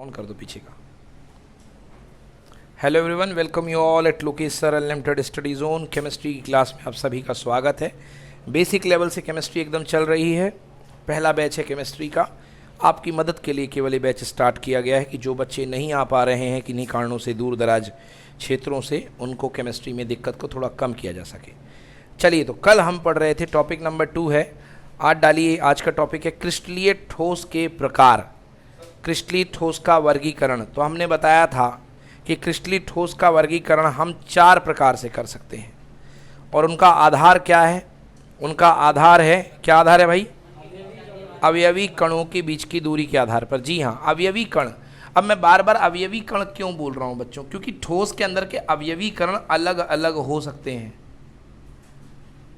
On कर दो पीछे का। Hello everyone, welcome you all at Lokesh sir unlimited study zone. Chemistry की क्लास में आप सभी का स्वागत है। बेसिक लेवल से केमिस्ट्री एकदम चल रही है। पहला बैच है केमिस्ट्री का। आपकी मदद के लिए केवल ये बैच स्टार्ट किया गया है कि जो बच्चे नहीं आ पा रहे हैं किन्हीं कारणों से, दूर दराज क्षेत्रों से, उनको केमिस्ट्री में दिक्कत को थोड़ा कम किया जा सके। चलिए, तो कल हम पढ़ रहे थे, टॉपिक नंबर 2 है। आज डालिए, आज का टॉपिक है क्रिस्टलीय ठोस के प्रकार, क्रिस्टलीय ठोस का वर्गीकरण। तो हमने बताया था कि क्रिस्टलीय ठोस का वर्गीकरण हम 4 प्रकार से कर सकते हैं और उनका आधार क्या है? उनका आधार है, क्या आधार है भाई? अवयवी कणों के बीच की दूरी के आधार पर। जी हाँ, अवयवी कण। अब मैं बार बार अवयवी कण क्यों बोल रहा हूँ बच्चों? क्योंकि ठोस के अंदर के अवयवी कण अलग अलग हो सकते हैं।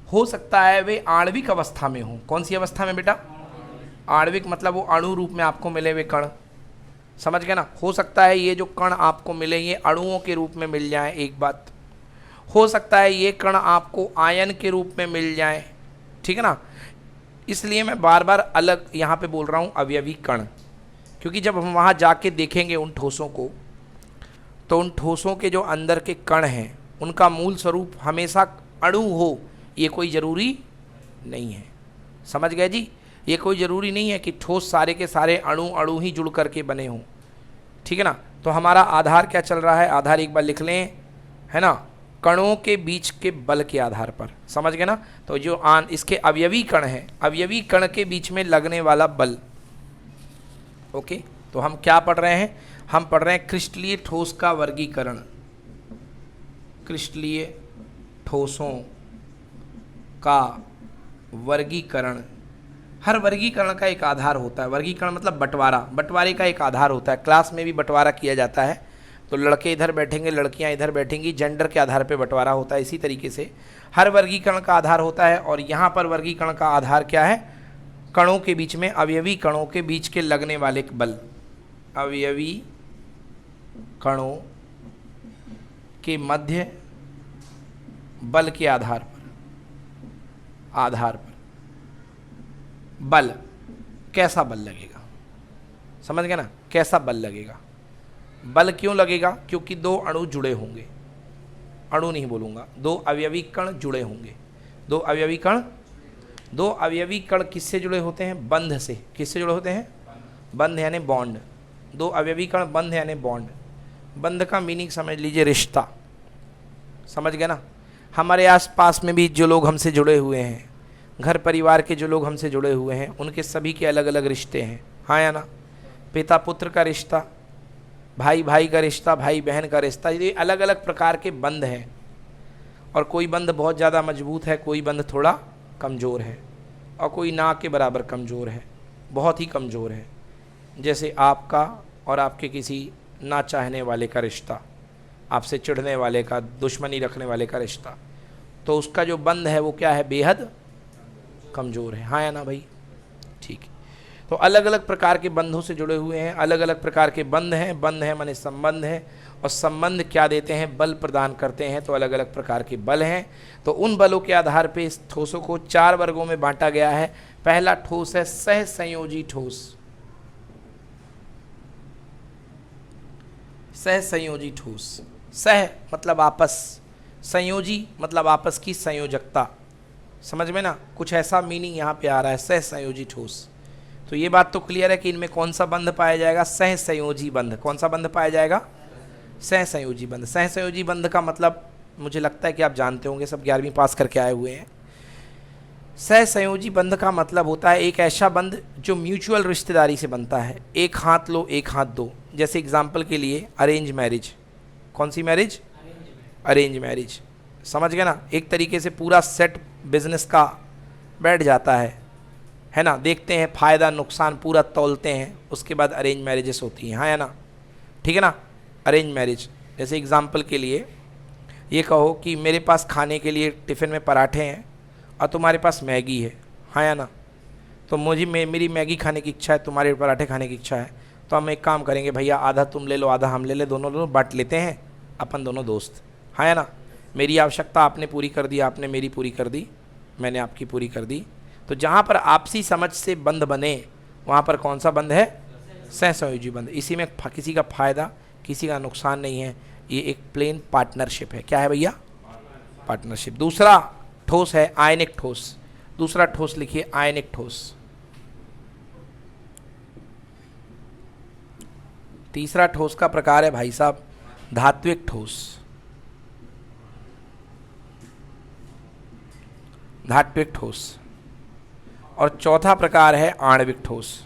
हो सकता है वे आणविक अवस्था में हो। कौन सी अवस्था में बेटा? आणविक मतलब वो अणु रूप में आपको मिले हुए कण, समझ गए ना। हो सकता है ये जो कण आपको मिले ये अणुओं के रूप में मिल जाए, एक बात। हो सकता है ये कण आपको आयन के रूप में मिल जाए, ठीक है ना। इसलिए मैं बार बार अलग यहाँ पे बोल रहा हूँ अवयवी कण, क्योंकि जब हम वहाँ जाके देखेंगे उन ठोसों को, तो उन ठोसों के जो अंदर के कण हैं उनका मूल स्वरूप हमेशा अणु हो, ये कोई ज़रूरी नहीं है। समझ गए जी? ये कोई ज़रूरी नहीं है कि ठोस सारे के सारे अणु अणु ही जुड़ करके बने हों, ठीक है ना। तो हमारा आधार क्या चल रहा है? आधार एक बार लिख लें, है ना, कणों के बीच के बल के आधार पर। समझ गए ना। तो जो इसके अवयवी कण हैं, अवयवी कण के बीच में लगने वाला बल। ओके, तो हम क्या पढ़ रहे हैं? हम पढ़ रहे हैं क्रिस्टलीय ठोस का वर्गीकरण। क्रिस्टलीय ठोसों का वर्गीकरण। हर वर्गीकरण का एक आधार होता है। वर्गीकरण मतलब बंटवारा, बंटवारे का एक आधार होता है। क्लास में भी बंटवारा किया जाता है, तो लड़के इधर बैठेंगे, लड़कियां इधर बैठेंगी, जेंडर के आधार पे बंटवारा होता है। इसी तरीके से हर वर्गीकरण का आधार होता है। और यहाँ पर वर्गीकरण का आधार क्या है? कणों के बीच में, अवयवी कणों के बीच के लगने वाले बल। अवयवी कणों के मध्य बल के आधार पर बल। कैसा बल लगेगा? समझ गए ना, कैसा बल लगेगा? बल क्यों लगेगा? क्योंकि 2 अणु जुड़े होंगे। अणु नहीं बोलूँगा, 2 अवयवी कण जुड़े होंगे। 2 अवयवी कण, 2 अवयवी कण किससे जुड़े होते हैं? बंध से। किससे जुड़े होते हैं? बंध यानी बॉन्ड। 2 अवयवी कण बंध यानी बॉन्ड। बंध का मीनिंग समझ लीजिए, रिश्ता। समझ गए ना। हमारे आसपास में भी जो लोग हमसे जुड़े हुए हैं, घर परिवार के जो लोग हमसे जुड़े हुए हैं, उनके सभी के अलग अलग रिश्ते हैं, हाँ या ना। पिता पुत्र का रिश्ता, भाई भाई का रिश्ता, भाई बहन का रिश्ता, ये अलग अलग प्रकार के बंध हैं। और कोई बंध बहुत ज़्यादा मजबूत है, कोई बंध थोड़ा कमज़ोर है, और कोई ना के बराबर कमज़ोर है, बहुत ही कमज़ोर है। जैसे आपका और आपके किसी ना चाहने वाले का रिश्ता, आपसे चिढ़ने वाले का, दुश्मनी रखने वाले का रिश्ता, तो उसका जो बंध है वो क्या है? बेहद कमज़ोर है, हाँ या ना भाई? ठीक है। तो अलग अलग प्रकार के बंधों से जुड़े हुए हैं, अलग अलग प्रकार के बंध हैं। बंध है माने संबंध है, और संबंध क्या देते हैं? बल प्रदान करते हैं। तो अलग अलग प्रकार के बल हैं। तो उन बलों के आधार पे इस ठोसों को 4 वर्गों में बांटा गया है। पहला ठोस है सहसंयोजी ठोस। सहसंयोजी ठोस। सह मतलब आपस, संयोजी मतलब आपस की संयोजकता। समझ में ना, कुछ ऐसा मीनिंग यहाँ पे आ रहा है, सहसंयोजी ठोस। तो ये बात तो क्लियर है कि इनमें कौन सा बंध पाया जाएगा? सहसंयोजी बंध। कौन सा बंध पाया जाएगा? सहसंयोजी बंध। सहसंयोजी बंध का मतलब मुझे लगता है कि आप जानते होंगे, सब 11वीं पास करके आए हुए हैं। सहसंयोजी बंध का मतलब होता है एक ऐसा बंध जो म्यूचुअल रिश्तेदारी से बनता है। एक हाथ लो, एक हाथ दो। जैसे एग्जाम्पल के लिए अरेंज मैरिज। कौन सी मैरिज? Arrange marriage. समझ गए ना। एक तरीके से पूरा सेट बिजनेस का बैठ जाता है ना। देखते हैं फ़ायदा नुकसान पूरा तौलते हैं, उसके बाद अरेंज मैरिजेस होती हैं, हाँ या ना। ठीक है ना। अरेंज मैरिज, जैसे एग्जाम्पल के लिए ये कहो कि मेरे पास खाने के लिए टिफ़िन में पराठे हैं और तुम्हारे पास मैगी है, हाँ या ना। तो मेरी मैगी खाने की इच्छा है, तुम्हारे पराठे खाने की इच्छा है, तो हम एक काम करेंगे, भैया आधा तुम ले लो आधा हम ले ले, दोनों लोग बांट लेते हैं, अपन दोनों दोस्त, हाँ या ना। मेरी आवश्यकता आपने पूरी कर दी, आपने मेरी पूरी कर दी, मैंने आपकी पूरी कर दी। तो जहाँ पर आपसी समझ से बंध बने वहाँ पर कौन सा बंध है? सहसंयोजी बंध। इसी में किसी का फायदा किसी का नुकसान नहीं है, ये एक प्लेन पार्टनरशिप है। क्या है भैया? पार्टनरशिप। दूसरा ठोस है आयनिक ठोस। दूसरा ठोस लिखिए आयनिक ठोस। तीसरा ठोस का प्रकार है भाई साहब धात्विक ठोस। धात्विक ठोस। और चौथा प्रकार है आणविक ठोस।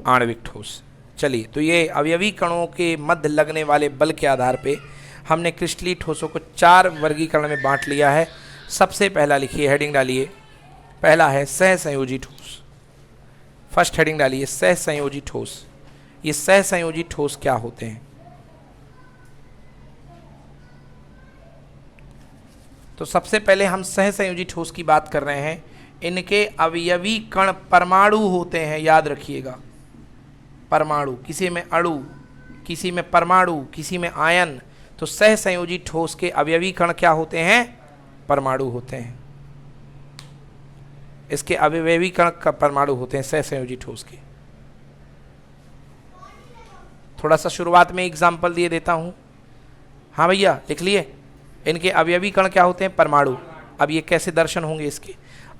आणविक ठोस। चलिए, तो ये अवयवी कणों के मध्य लगने वाले बल के आधार पे हमने क्रिस्टलीय ठोसों को 4 वर्गीकरण में बांट लिया है। सबसे पहला लिखिए, हेडिंग डालिए, पहला है सहसंयोजी ठोस। फर्स्ट हेडिंग डालिए सहसंयोजी ठोस। ये सहसंयोजी ठोस क्या होते हैं? तो सबसे पहले हम सहसंयोजी ठोस की बात कर रहे हैं। इनके अवयवी कण परमाणु होते हैं, याद रखिएगा। परमाणु, किसी में अणु, किसी में परमाणु, किसी में आयन। तो सहसंयोजी ठोस के अवयवी कण क्या होते हैं? परमाणु होते हैं। इसके अवयवी कण का परमाणु होते हैं सहसंयोजी ठोस के। थोड़ा सा शुरुआत में एग्जाम्पल दिए देता हूं। हाँ भैया, लिख लिए। इनके अवयवी कण क्या होते हैं? परमाणु। अब ये कैसे दर्शन होंगे इसके?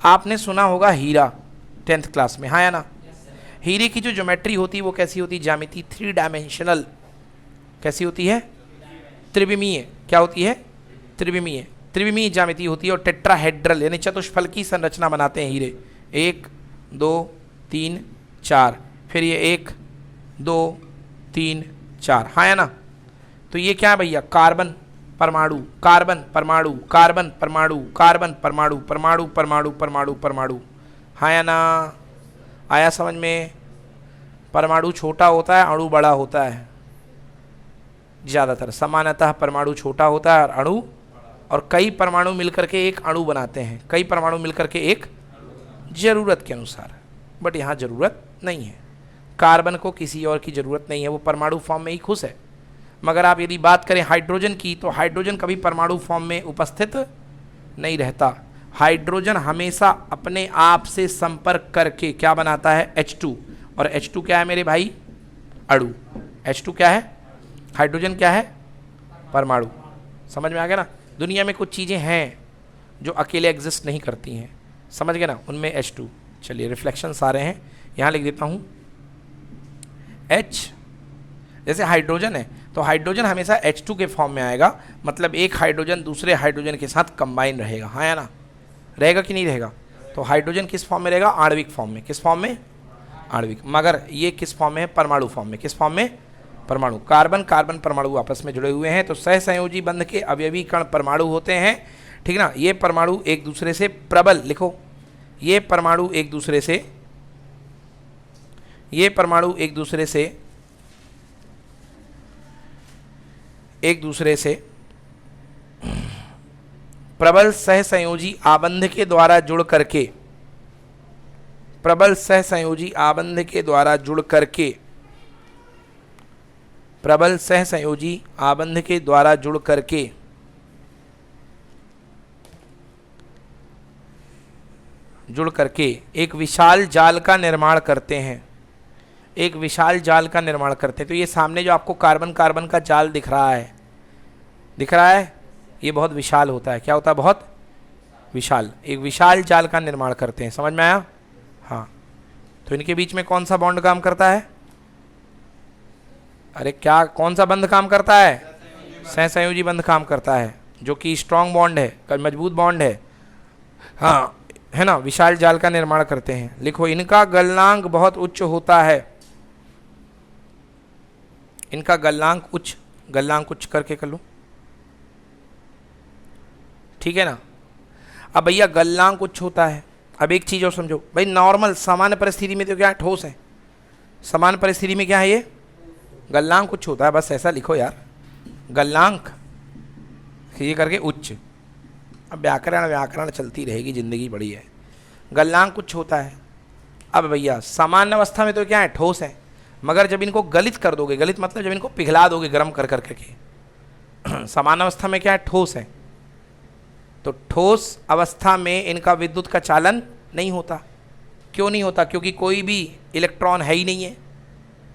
आपने सुना होगा हीरा 10th क्लास में, हाँ या ना? हीरे की जो ज्योमेट्री होती है वो कैसी होती है? ज्यामिति 3 डायमेंशनल। कैसी होती है? त्रिविमीय। क्या होती है? त्रिविमीय। त्रिविमीय ज्यामिति होती है और टेट्राहेड्रल यानी चतुष्फल की संरचना बनाते हैं हीरे। 1 2 3 4, फिर ये 1 2 3 4, हाँ या ना? तो ये क्या है भैया? कार्बन परमाणु, कार्बन परमाणु, कार्बन परमाणु, कार्बन परमाणु, परमाणु परमाणु परमाणु परमाणु, हाँ या ना? आया समझ में? परमाणु छोटा होता है, अणु बड़ा होता है। ज़्यादातर सामान्यतः परमाणु छोटा होता है और अणु, और कई परमाणु मिलकर के एक अणु बनाते हैं। कई परमाणु मिलकर के एक, जरूरत के अनुसार। बट यहाँ जरूरत नहीं है। कार्बन को किसी और की जरूरत नहीं है, वो परमाणु फॉर्म में ही खुश है। मगर आप यदि बात करें हाइड्रोजन की, तो हाइड्रोजन कभी परमाणु फॉर्म में उपस्थित नहीं रहता। हाइड्रोजन हमेशा अपने आप से संपर्क करके क्या बनाता है? H2। और H2 क्या है मेरे भाई? अणु। H2 क्या है? हाइड्रोजन क्या है? परमाणु। समझ में आ गया ना? दुनिया में कुछ चीज़ें हैं जो अकेले एग्जिस्ट नहीं करती हैं, समझ गए ना? उनमें H2। चलिए, रिफ्लेक्शंस आ रहे हैं, यहाँ लिख देता हूँ H। जैसे हाइड्रोजन है तो हाइड्रोजन हमेशा H2 के फॉर्म में आएगा, मतलब एक हाइड्रोजन दूसरे हाइड्रोजन के साथ कंबाइन रहेगा, हाँ या ना? रहेगा कि नहीं रहेगा? तो हाइड्रोजन किस फॉर्म में रहेगा? आणविक फॉर्म में। किस फॉर्म में? आणविक। मगर ये किस फॉर्म में है? परमाणु फॉर्म में। किस फॉर्म में? परमाणु। कार्बन कार्बन परमाणु आपस में जुड़े हुए हैं, तो सहसंयोजी बंध के अवयवी कण परमाणु होते हैं, ठीक ना? ये परमाणु एक दूसरे से प्रबल, लिखो, ये परमाणु एक दूसरे से, ये परमाणु एक दूसरे से, एक दूसरे से प्रबल सहसंयोजी आबंध के द्वारा जुड़ करके, प्रबल सहसंयोजी आबंध के द्वारा जुड़ करके, प्रबल सहसंयोजी आबंध के द्वारा जुड़ करके एक विशाल जाल का निर्माण करते हैं। एक विशाल जाल का निर्माण करते हैं। तो ये सामने जो आपको कार्बन कार्बन का जाल दिख रहा है, दिख रहा है, ये बहुत विशाल होता है। क्या होता है? बहुत विशाल। एक विशाल जाल का निर्माण करते हैं। समझ में आया? हाँ। तो इनके बीच में कौन सा बॉन्ड काम करता है? अरे क्या, कौन सा बंध काम करता है? सहसंयोजी बंध काम करता है, जो कि स्ट्रॉन्ग बॉन्ड है, मजबूत बॉन्ड है, हाँ, है ना? विशाल जाल का निर्माण करते हैं। लिखो, इनका गलनांक बहुत उच्च होता है। इनका गलनांक उच्च, गलनांक उच्च करके कर लो, ठीक है ना? अब भैया गलनांक उच्च होता है। अब एक चीज़ और समझो भाई, नॉर्मल सामान्य परिस्थिति में तो क्या है? ठोस है। सामान्य परिस्थिति में क्या है? ये गलनांक उच्च होता है। बस ऐसा लिखो यार, गलनांक ये करके उच्च। अब व्याकरण व्याकरण चलती रहेगी, जिंदगी बड़ी है। गलनांक उच्च होता है। अब भैया सामान्य अवस्था में तो क्या है? ठोस है। मगर जब इनको गलित कर दोगे, गलित मतलब जब इनको पिघला दोगे गर्म कर करके, सामान्य अवस्था में क्या है? ठोस है। तो ठोस अवस्था में इनका विद्युत का चालन नहीं होता। क्यों नहीं होता? क्योंकि कोई भी इलेक्ट्रॉन है ही नहीं है।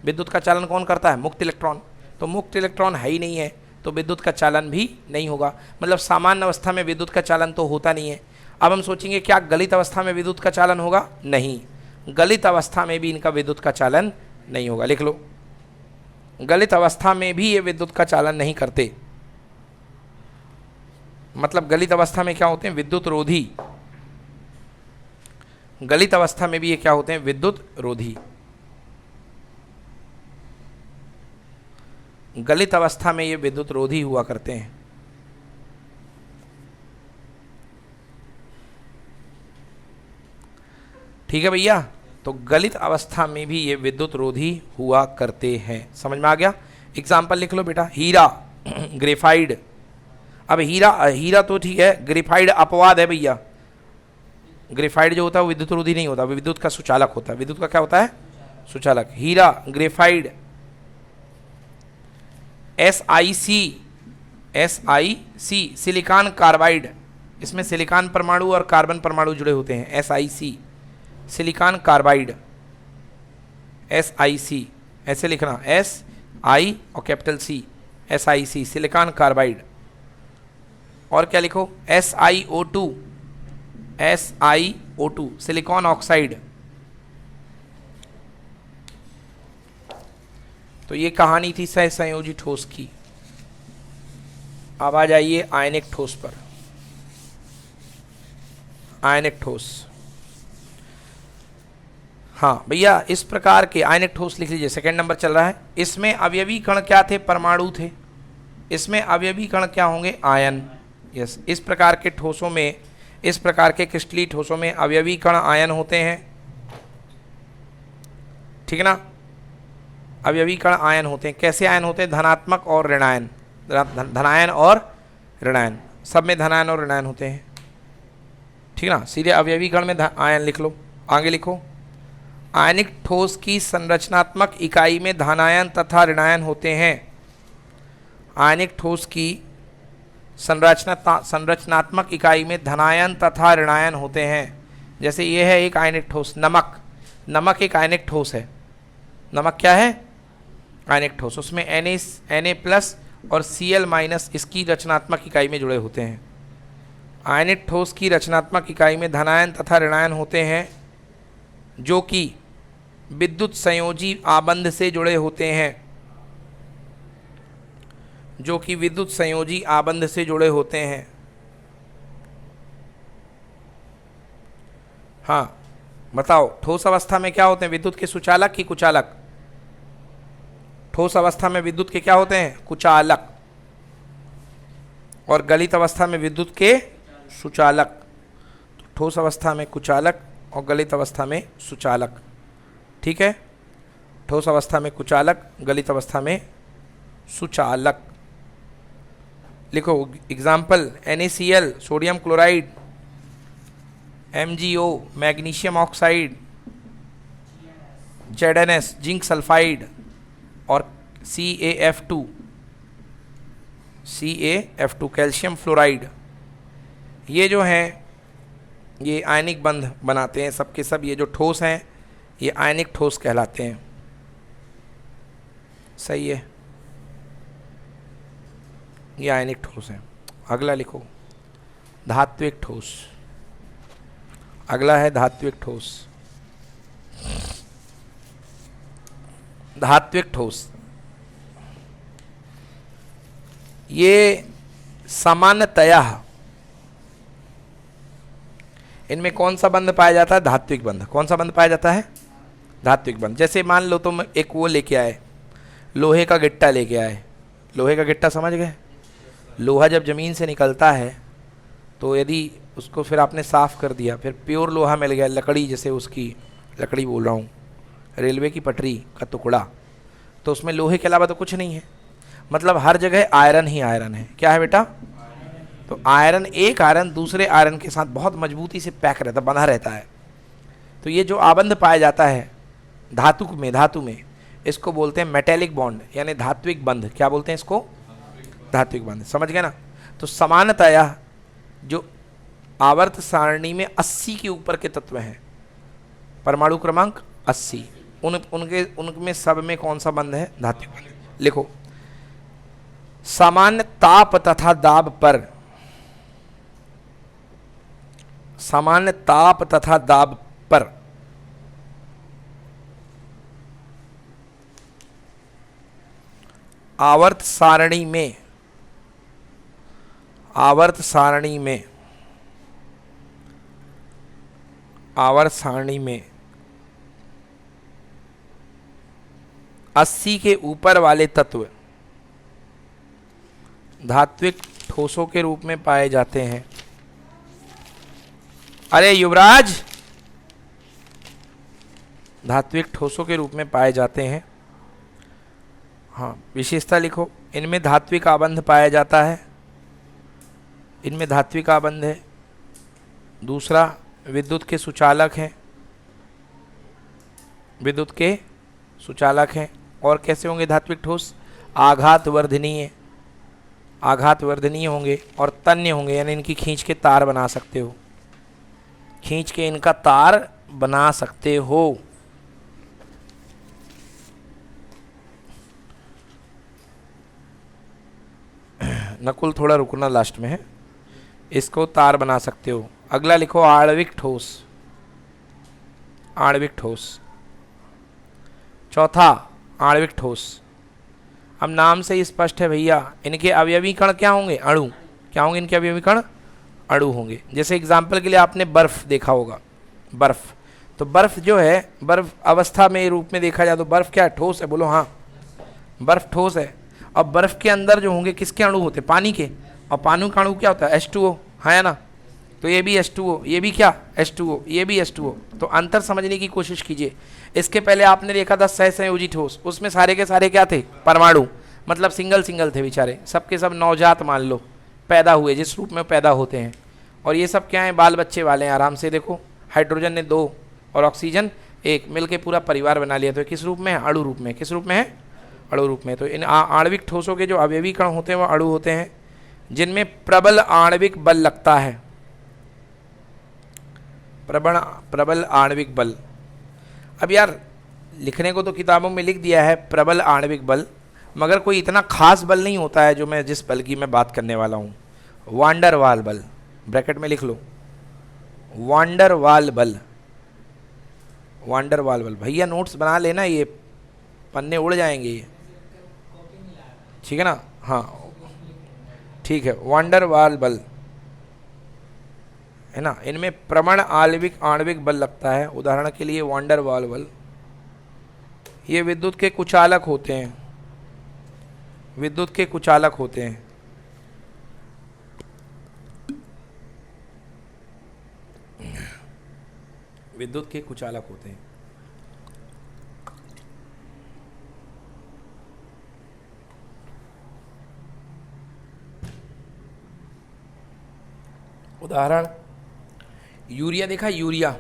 विद्युत का चालन कौन करता है? मुक्त इलेक्ट्रॉन। तो मुक्त इलेक्ट्रॉन है ही नहीं है तो विद्युत का चालन भी नहीं होगा। मतलब सामान्य अवस्था में विद्युत का चालन तो होता नहीं है। अब हम सोचेंगे क्या गलित अवस्था में विद्युत का चालन होगा? नहीं, गलित अवस्था में भी इनका विद्युत का चालन नहीं होगा। लिख लो, गलित अवस्था में भी ये विद्युत का चालन नहीं करते। मतलब गलित अवस्था में क्या होते हैं? विद्युत रोधी। गलित अवस्था में भी ये क्या होते हैं? विद्युत रोधी। गलित अवस्था में ये विद्युत रोधी हुआ करते हैं। ठीक है भैया, तो गलित अवस्था में भी ये विद्युत रोधी हुआ करते हैं। समझ में आ गया? एग्जाम्पल लिख लो बेटा, हीरा, ग्रेफाइड। अब हीरा तो ठीक है, ग्रेफाइड अपवाद है भैया। ग्रेफाइड जो होता है वो विद्युत रोधी नहीं होता, वो विद्युत का सुचालक होता है। विद्युत का क्या होता है? सुचालक। हीरा, ग्रेफाइड, SiC, सिलिकॉन कार्बाइड। इसमें सिलिकॉन परमाणु और कार्बन परमाणु जुड़े होते हैं। SiC, silicon carbide. SiC ऐसे लिखना, SI और capital C, SiC, silicon carbide. और क्या लिखो? SiO2, silicon oxide. तो ये कहानी थी सहसंयोजी ठोस की। अब आ जाइए आयनिक ठोस पर। आयनिक ठोस, हाँ भैया, इस प्रकार के आयनिक ठोस लिख लीजिए, सेकंड नंबर चल रहा है। इसमें अवयवी कण क्या थे? परमाणु थे। इसमें अवयवी कण क्या होंगे? आयन। यस, इस प्रकार के ठोसों में, इस प्रकार के क्रिस्टलीय ठोसों में अवयवी कण आयन होते हैं। ठीक है ना? अवयवी कण आयन होते हैं। कैसे आयन होते हैं? धनात्मक और ऋणायन। धनायन और ऋणायन, सब में धनायन और ऋणायन होते हैं। ठीक है ना? सीधे अवयवी कण में आयन लिख लो। आगे लिखो, आयनिक ठोस की संरचनात्मक इकाई में धनायन तथा ऋणायन होते हैं। आयनिक ठोस की संरचनात्मक इकाई में धनायन तथा ऋणायन होते हैं। जैसे ये है एक आयनिक ठोस, नमक। नमक एक आयनिक ठोस है। नमक क्या है? आयनिक ठोस। उसमें Na+ और Cl- इसकी रचनात्मक इकाई में जुड़े होते हैं। आयनिक ठोस की रचनात्मक इकाई में धनायन तथा ऋणायन होते हैं जो कि विद्युत संयोजी आबंध से जुड़े होते हैं। जो कि विद्युत संयोजी आबंध से जुड़े होते हैं। हाँ बताओ, ठोस अवस्था में क्या होते हैं? विद्युत के सुचालक की कुचालक? ठोस अवस्था में विद्युत के क्या होते हैं? कुचालक। और गलित अवस्था में विद्युत के सुचालक। तो ठोस अवस्था में कुचालक और गलित अवस्था में सुचालक। ठीक है? ठोस अवस्था में कुचालक, गलित अवस्था में सुचालक। लिखो example, NaCl, sodium chloride, MgO, magnesium oxide, ZnS, zinc sulphide, और CaF2, कैल्शियम फ्लोराइड। ये जो हैं ये आयनिक बंध बनाते हैं। सबके सब ये जो ठोस हैं ये आयनिक ठोस कहलाते हैं। सही है, ये आयनिक ठोस है। अगला लिखो, धात्विक ठोस। अगला है धात्विक ठोस। धात्विक ठोस ये सामान्यतया इनमें कौन सा बंध पाया जाता है? धात्विक बंध। कौन सा बंध पाया जाता है? धात्विक बंध। जैसे मान लो तुम एक वो लेके आए, लोहे का गिट्टा लेके आए। लोहे का गिट्टा समझ गए? लोहा जब ज़मीन से निकलता है तो यदि उसको फिर आपने साफ़ कर दिया, फिर प्योर लोहा मिल गया, लकड़ी, जैसे उसकी लकड़ी बोल रहा हूँ, रेलवे की पटरी का टुकड़ा, तो उसमें लोहे के अलावा तो कुछ नहीं है। मतलब हर जगह आयरन ही आयरन है। क्या है बेटा? तो आयरन, एक आयरन दूसरे आयरन के साथ बहुत मजबूती से पैक रहता, बंधा रहता है। तो ये जो आबंध पाया जाता है धातु में इसको बोलते हैं मेटेलिक बॉन्ड, यानी धात्विक बंध। क्या बोलते हैं इसको? धात्विक बंध। समझ गए ना? तो सामान्यतया जो आवर्त सारणी में 80 के ऊपर के तत्व हैं परमाणु क्रमांक 80। उनमें सब में कौन सा बंध है? धात्विक बंध। लिखो, सामान्य ताप तथा दाब पर, सामान्य ताप तथा दाब पर आवर्त सारणी में, आवर्त सारणी में, आवर्त सारणी में 80 के ऊपर वाले तत्व धात्विक ठोसों के रूप में पाए जाते हैं। अरे युवराज, धात्विक ठोसों के रूप में पाए जाते हैं। हाँ, विशेषता लिखो, इनमें धात्विक आबंध पाया जाता है, इनमें धात्विक आबंध है। दूसरा, विद्युत के सुचालक हैं, विद्युत के सुचालक हैं। और कैसे होंगे धात्विक ठोस? आघात वर्धनीय, आघात वर्धनीय होंगे और तन्य होंगे, यानी इनकी खींच के तार बना सकते हो, खींच के इनका तार बना सकते हो। नकुल थोड़ा रुकना, लास्ट में है, इसको तार बना सकते हो। अगला लिखो, आणविक ठोस, आणविक ठोस। चौथा, आणविक ठोस। अब नाम से ही स्पष्ट है भैया, इनके अवयवी कण क्या होंगे? अणु। क्या होंगे इनके अवयवी कण? अणु होंगे। जैसे एग्जाम्पल के लिए आपने बर्फ देखा होगा, बर्फ। तो बर्फ जो है, बर्फ अवस्था में रूप में देखा जाए तो बर्फ क्या है? ठोस है। बोलो हाँ, बर्फ ठोस है। अब बर्फ के अंदर जो होंगे किसके अणु होते हैं? पानी के। और पानी का अणु क्या होता है? H2O, है ना? तो ये भी H2O, ये भी क्या? H2O, ये भी H2O। तो अंतर समझने की कोशिश कीजिए। इसके पहले आपने देखा था सहसंयोजी ठोस, उसमें सारे के सारे क्या थे? परमाणु, मतलब सिंगल सिंगल थे बेचारे, सबके सब नवजात मान लो, पैदा हुए जिस रूप में पैदा होते हैं। और ये सब क्या है? बाल बच्चे वाले हैं। आराम से देखो, हाइड्रोजन ने 2 और ऑक्सीजन 1 मिलकर पूरा परिवार बना लिया। तो किस रूप में है? अणु रूप में। किस रूप में है? अणु रूप में। तो इन आणविक ठोसों के जो अवयवी कण होते हैं वो अणु होते हैं, जिनमें प्रबल आणविक बल लगता है। प्रबल आणविक बल। अब यार, लिखने को तो किताबों में लिख दिया है प्रबल आणविक बल, मगर कोई इतना खास बल नहीं होता है जो मैं जिस बल की मैं बात करने वाला हूँ। वांडर वाल बल, ब्रैकेट में लिख लो, वांडर वाल बल। वांडर वाल बल भैया नोट्स बना लेना, ये पन्ने उड़ जाएंगे ये, ठीक है ना? हाँ ठीक है, वांडर वाल बल है ना। इनमें प्रबल आणविक बल लगता है। उदाहरण के लिए वांडर वाल बल, ये विद्युत के कुचालक होते हैं, विद्युत के कुचालक होते हैं। विद्युत के कुचालक होते हैं। उदाहरण, यूरिया देखा? यूरिया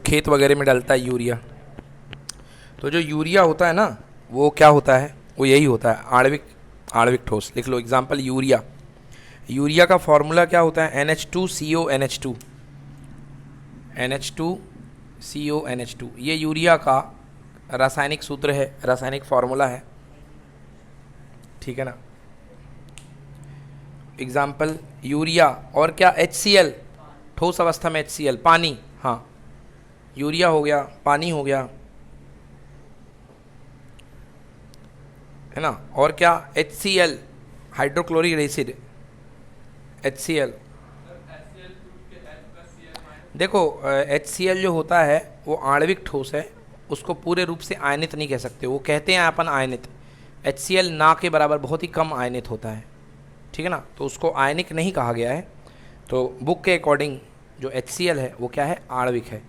खेत वगैरह में डलता है यूरिया। तो जो यूरिया होता है ना, वो क्या होता है? वो यही होता है आणविक ठोस। लिख लो एग्जाम्पल, यूरिया। यूरिया का फॉर्मूला क्या होता है? NH2CONH2, NH2CONH2। ये यूरिया का रासायनिक सूत्र है, रासायनिक फॉर्मूला है, ठीक है ना। एग्जाम्पल यूरिया, और क्या? HCl, ठोस अवस्था में HCl, पानी। हाँ, यूरिया हो गया, पानी हो गया, है ना। और क्या? HCl, hydrochloric acid, HCl। देखो HCl जो होता है वो आणविक ठोस है, उसको पूरे रूप से आयनित नहीं कह सकते। वो कहते हैं अपन आयनित, HCl ना के बराबर बहुत ही कम आयनित होता है, ठीक है ना। तो उसको आयनिक नहीं कहा गया है। तो बुक के अकॉर्डिंग जो HCl है वो क्या है? आणविक है।